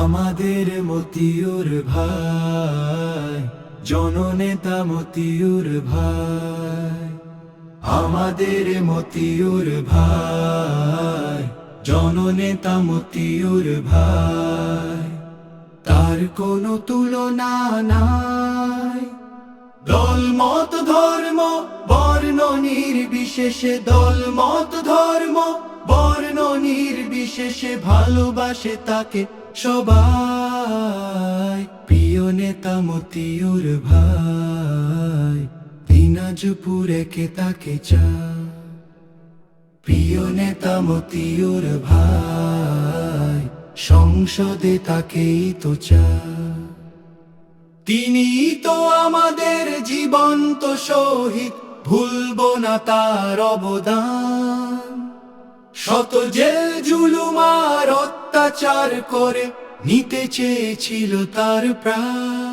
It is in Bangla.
আমাদের মতিউর ভাই, জননেতা মতিউর ভাই। আমাদের মতিউর ভাই, জননেতা মতিউর ভাই। তার কোনো তুলনা নাই, দল মত ধর্ম বর্ণ নির্বিশেষে, দল মত ধর্ম বর্ণ নির্বিশেষে ভালোবাসে তাকে সবাই। প্রিয় নেতা মতিউর ভাই, দিনাজপুরে কে তাকে চায়। প্রিয় নেতা মতিউর ভাই, সংসদে তাকেই তো চায়। তিনি তো আমাদের জীবন্ত শহীদ, ভুলবো না তার অবদান। শত জেল জুলুম আর অত্যাচার করে নিতে চেয়েছিল তার প্রাণ।